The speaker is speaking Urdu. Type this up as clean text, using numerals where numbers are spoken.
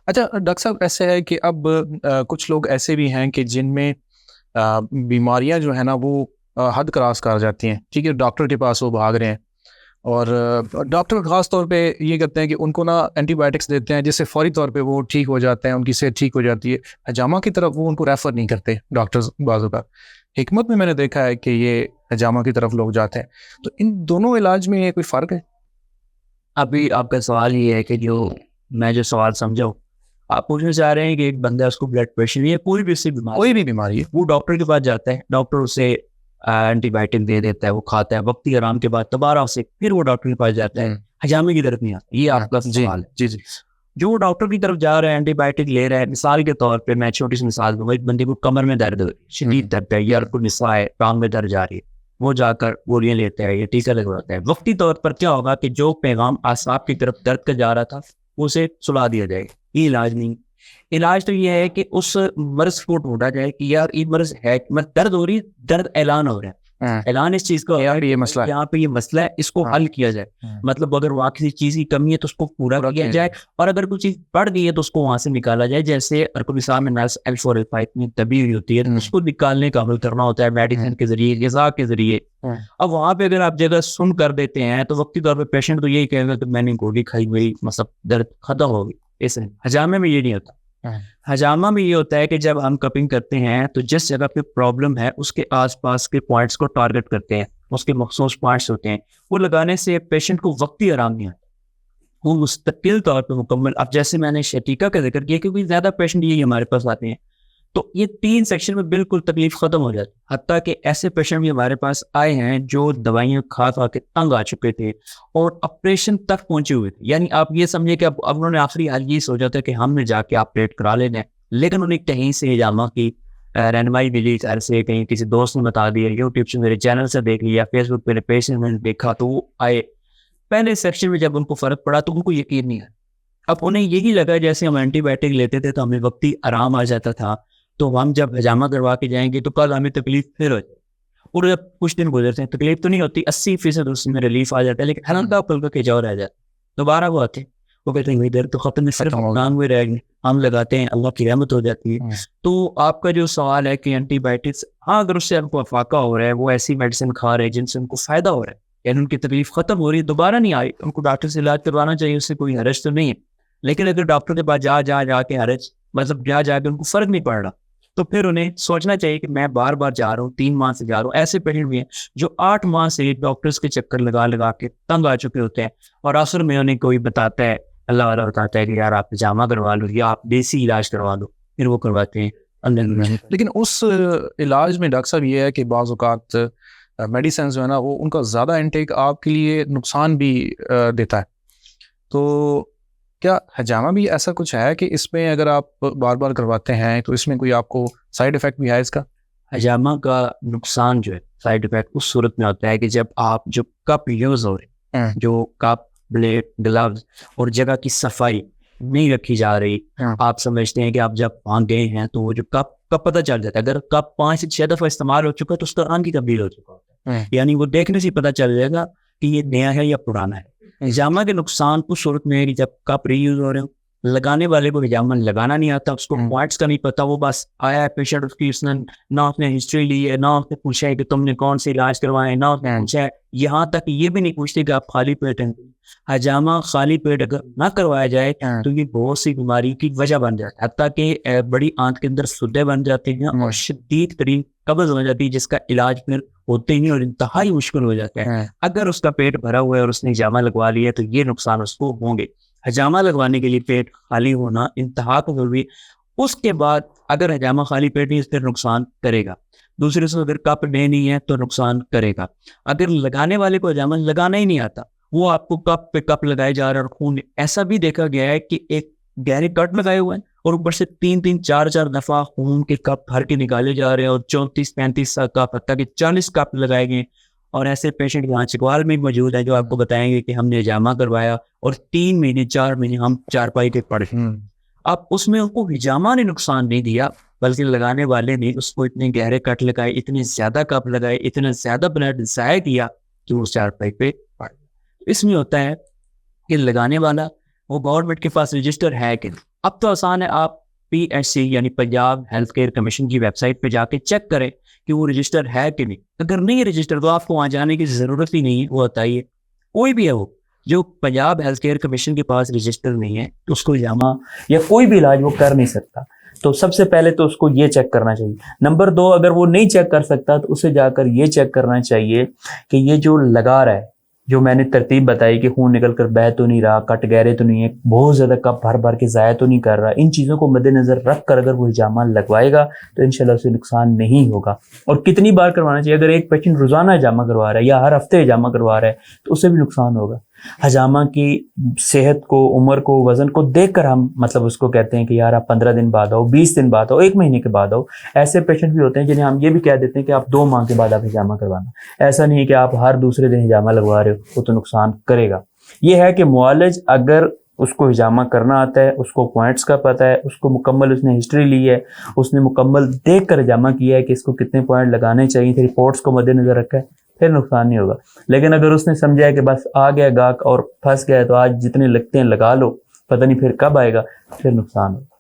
اچھا ڈاکٹر صاحب، ایسے ہے کہ اب کچھ لوگ ایسے بھی ہیں کہ جن میں بیماریاں جو ہے نا وہ حد کراس کر جاتی ہیں، ٹھیک ہے، ڈاکٹر کے پاس وہ بھاگ رہے ہیں، اور ڈاکٹر خاص طور پہ یہ کرتے ہیں کہ ان کو نا اینٹی بایوٹکس دیتے ہیں جس سے فوری طور پہ وہ ٹھیک ہو جاتے ہیں، ان کی صحت ٹھیک ہو جاتی ہے. حجامہ کی طرف وہ ان کو ریفر نہیں کرتے ڈاکٹرز بعض اوقات. حکمت میں نے دیکھا ہے کہ یہ حجامہ کی طرف لوگ جاتے ہیں. تو ان دونوں علاج میں کوئی فرق ہے؟ ابھی آپ کا سوال یہ ہے کہ جو سوال سمجھاؤ، آپ پوچھنا چاہ رہے ہیں کہ ایک بندہ اس کو بلڈ پریشر یا کوئی بھی اسی بیماری، کوئی بھی بیماری ہے، وہ ڈاکٹر کے پاس جاتا ہے، ڈاکٹر اسے اینٹی بایوٹک دے دیتا ہے، وہ کھاتا ہے، وقتی آرام کے بعد دوبارہ اسے پھر وہ ڈاکٹر کے پاس جاتا ہے، حجامے کی طرف نہیں آتا. یہ آپ کا سوال ہے. جی جی. جو ڈاکٹر کی طرف جا رہا ہے، اینٹی بایوٹک لے رہا ہے، مثال کے طور پہ میں چھوٹی سی مثال دوں گا، ایک بندے کو کمر میں درد ہے، شدید درد ہے، یا کوئی نسا ہے، ٹانگ میں درد جا رہی ہے، وہ جا کر گولیاں لیتا ہے یا ٹیکا لگواتا ہے. وقتی طور پر کیا ہوگا کہ جو پیغام اعصاب کی طرف درد کا جا رہا تھا اسے سلا دیا جائے گا. یہ علاج نہیں. علاج تو یہ ہے کہ اس مرض کو ڈھونڈا جائے کہ یار یہ مرض ہے، درد ہو رہی ہے، درد اعلان ہو رہا ہے، اعلان اس چیز کا یہ مسئلہ ہے، یہاں پہ یہ مسئلہ ہے، اس کو حل کیا جائے. مطلب اگر وہاں کسی چیز کی کمی ہے تو اس کو پورا کیا جائے، اور اگر کوئی چیز بڑھ گئی ہے تو اس کو وہاں سے نکالا جائے. جیسے مثال میں نرس L4 L5 میں دبی ہوئی ہوتی ہے، اس کو نکالنے کا عمل کرنا ہوتا ہے میڈیسن کے ذریعے، غذا کے ذریعے. اب وہاں پہ اگر آپ جگہ سن کر دیتے ہیں تو وقتی طور پہ پیشنٹ تو یہی کہے گا کہ میں نے گولی کھائی ہوئی، مطلب درد ختم ہو گئی. اس حجامے میں یہ نہیں ہوتا. حجامہ میں یہ ہوتا ہے کہ جب ہم کپنگ کرتے ہیں تو جس جگہ پہ پرابلم ہے اس کے آس پاس کے پوائنٹس کو ٹارگٹ کرتے ہیں، اس کے مخصوص پوائنٹس ہوتے ہیں، وہ لگانے سے پیشنٹ کو وقتی آرام نہیں آتا، وہ مستقل طور پہ مکمل. اب جیسے میں نے شٹیکا کا ذکر کیا، کیونکہ زیادہ پیشنٹ یہی ہمارے پاس آتے ہیں، تو یہ 3 سیکشن میں بالکل تکلیف ختم ہو جاتی. حتیٰ کہ ایسے پیشنٹ بھی ہمارے پاس آئے ہیں جو دوائیاں کھا کھا کے تنگ آ چکے تھے اور آپریشن تک پہنچے ہوئے تھے. یعنی آپ یہ سمجھے کہ اب انہوں نے آخری حال یہ سوچا تھا کہ ہم نے جا کے آپریٹ کرا لینا ہے، لیکن انہیں کہیں سے حجامہ کی رہنمائی ملی، گھر سے کہیں کسی دوست نے بتا دیا، یوٹیوب سے میرے چینل سے دیکھ لیا، فیس بک میرے پیج سے میں نے دیکھا، تو وہ آئے. پہلے سیکشن میں جب ان کو فرق پڑا تو ان کو یقین نہیں آیا. اب انہیں یہی لگا جیسے ہم اینٹی بایوٹک لیتے تھے تو ہمیں وقتی آرام آ جاتا تھا، تو ہم جب حجامہ کروا کے جائیں گے تو کل ہمیں تکلیف پھر ہو جائے. اور جب کچھ دن گزرتے ہیں تکلیف تو نہیں ہوتی، 80% اس میں ریلیف آ جاتا ہے، لیکن ہلکا پھلکا کھینچاؤ رہ جاتا. دوبارہ وہ آتے، وہ کہتے ہیں درد تو ختم، صرف نام ہوئے رہ گئے، ہم لگاتے ہیں، اللہ کی رحمت ہو جاتی ہے. تو آپ کا جو سوال ہے کہ اینٹی بایوٹکس، ہاں اگر اس سے ہم کو افاقہ ہو رہا ہے، وہ ایسی میڈیسن کھا رہے ہیں جن سے ان کو فائدہ ہو رہا ہے، یعنی ان کی تکلیف ختم ہو رہی ہے، دوبارہ نہیں آئی، ان کو ڈاکٹر سے علاج کروانا چاہیے، اس سے کوئی حرج تو نہیں ہے. لیکن اگر ڈاکٹر کے پاس جا کے حرج، مطلب جا کے ان کو فرق نہیں پڑ رہا، تو پھر انہیں سوچنا چاہیے کہ میں بار بار جا رہا ہوں، 3 ماہ سے جا رہا ہوں. ایسے پیشنٹ بھی ہیں جو 8 ماہ سے ڈاکٹرز کے چکر لگا کے تنگ آ چکے ہوتے ہیں، اور آخر میں انہیں کوئی بتاتا ہے، اللہ والا بتاتا ہے کہ یار آپ حجامہ کروا لو یا آپ دیسی علاج کروا لو، پھر وہ کرواتے ہیں. لیکن اس علاج میں ڈاکٹر صاحب یہ ہے کہ بعض اوقات میڈیسنز جو ہے نا وہ ان کا زیادہ انٹیک آپ کے لیے نقصان بھی دیتا ہے. تو کیا حجامہ بھی ایسا کچھ ہے کہ اس میں اگر آپ بار بار کرواتے ہیں تو اس میں کوئی آپ کو سائیڈ افیکٹ بھی ہے اس کا؟ حجامہ کا نقصان جو ہے، سائیڈ افیکٹ اس صورت میں ہوتا ہے کہ جب آپ جو کپ یوز ہو رہے ہیں، جو کپ، بلیڈ، گلوز اور جگہ کی صفائی نہیں رکھی جا رہی، آپ سمجھتے ہیں کہ آپ جب وہاں گئے ہیں تو وہ جو کپ پتہ چل جاتا ہے. اگر کپ 5 سے 6 دفعہ استعمال ہو چکا ہے تو اس کا رنگ کی تبدیل ہو چکا ہوتا ہے، یعنی وہ دیکھنے سے پتہ چل جائے گا کہ یہ نیا ہے یا پرانا ہے. حجامہ کے نقصان اس صورت میں ہے کہ جب کپ ری یوز ہو رہے ہوں، لگانے والے کو حجامہ لگانا نہیں آتا، اس کو پوائنٹس کا نہیں پتا، وہ بس آیا ہے پیشنٹ، اس نے نہ اس نے ہسٹری لی ہے، نہ اس نے پوچھا ہے کہ تم نے کون سے علاج کروائے، نہ اس نے پوچھا ہے، یہاں تک یہ بھی نہیں پوچھتے کہ آپ خالی پیٹ ہیں. حجامہ خالی پیٹ اگر نہ کروایا جائے تو یہ بہت سی بیماری کی وجہ بن جاتا ہے، حتیٰ کہ بڑی آنت کے اندر سدے بن جاتے ہیں اور شدید ترین قبض ہو جاتی ہے، جس کا علاج پھر ہوتے ہی اور انتہائی مشکل ہو جاتا ہے. اگر اس کا پیٹ بھرا ہوا ہے اور اس نے حجامہ لگوا لیا تو یہ نقصان اس کو ہوں گے. حجامہ لگوانے کے لیے پیٹ خالی ہونا انتہا کو ضروری. اس کے بعد اگر حجامہ خالی پیٹ نہیں، پھر نقصان کرے گا. دوسرے سے اگر کپ نہیں ہے تو نقصان کرے گا. اگر لگانے والے کو حجامہ لگانا ہی نہیں آتا، وہ آپ کو کپ پہ کپ لگائے جا رہا ہے، اور خون ایسا بھی دیکھا گیا ہے کہ ایک گہرے کٹ لگائے ہوئے ہیں اور اوپر سے 3-4 دفعہ خون کے کپ بھر کے نکالے جا رہے ہیں، اور 34-35 کپ، حتیٰ کہ 40 کپ لگائے گئے. اور ایسے پیشنٹ یہاں چکوال میں موجود ہیں جو آپ کو بتائیں گے کہ ہم نے حجامہ کروایا اور 3 مہینے 4 مہینے ہم چارپائی پہ پڑے. اب اس میں ان کو حجامہ نے نقصان نہیں دیا، بلکہ لگانے والے نے اس کو اتنے گہرے کٹ لگائے، اتنے زیادہ کپ لگائے، اتنا زیادہ بلڈ ضائع کیا کہ وہ چارپائی پہ پڑ. اس میں ہوتا ہے کہ لگانے والا وہ گورنمنٹ کے پاس رجسٹر ہے کہ اب تو آسان ہے, آپ PHC یعنی پنجاب ہیلتھ کیئر کمیشن کی ویب سائٹ پہ جا کے چیک کریں کہ وہ رجسٹر ہے کہ نہیں. اگر نہیں رجسٹر تو آپ کو وہاں جانے کی ضرورت ہی نہیں ہے. وہ بتائیے کوئی بھی ہے وہ جو پنجاب ہیلتھ کیئر کمیشن کے پاس رجسٹر نہیں ہے تو اس کو ہجامہ یا کوئی بھی علاج وہ کر نہیں سکتا. تو سب سے پہلے تو اس کو یہ چیک کرنا چاہیے. نمبر 2, اگر وہ نہیں چیک کر سکتا تو اسے جا کر یہ چیک کرنا چاہیے کہ یہ جو لگا رہا ہے, جو میں نے ترتیب بتائی کہ خون نکل کر بہہ تو نہیں رہا, کٹ گہرے تو نہیں ہے, بہت زیادہ کپ بھر بھر کے ضائع تو نہیں کر رہا. ان چیزوں کو مد نظر رکھ کر اگر وہ ہجامہ لگوائے گا تو انشاءاللہ اسے نقصان نہیں ہوگا. اور کتنی بار کروانا چاہیے؟ اگر ایک پیشنٹ روزانہ ہجامہ کروا رہا ہے یا ہر ہفتے ہجامہ کروا رہا ہے تو اسے بھی نقصان ہوگا. ہجامہ کی صحت کو, عمر کو, وزن کو دیکھ کر ہم مطلب اس کو کہتے ہیں کہ یار آپ 15 دن بعد آؤ, 20 دن بعد آؤ, 1 مہینے کے بعد آؤ. ایسے پیشنٹ بھی ہوتے ہیں جنہیں ہم یہ بھی کہہ دیتے ہیں کہ آپ 2 ماہ کے بعد آپ ہجامہ کروانا. ایسا نہیں ہے کہ آپ ہر دوسرے دن ہجامہ لگوا رہے ہو, وہ تو نقصان کرے گا. یہ ہے کہ معالج اگر اس کو ہجامہ کرنا آتا ہے, اس کو پوائنٹس کا پتہ ہے, اس کو مکمل اس نے ہسٹری لی ہے, اس نے مکمل دیکھ کر ہجامہ کیا ہے کہ اس کو کتنے پوائنٹ لگانے چاہیے تھے, رپورٹس کو مد نظر رکھا ہے, پھر نقصان نہیں ہوگا. لیکن اگر اس نے سمجھا ہے کہ بس آ گیا گاہک اور پھنس گیا تو آج جتنے لگتے ہیں لگا لو, پتہ نہیں پھر کب آئے گا, پھر نقصان ہوگا.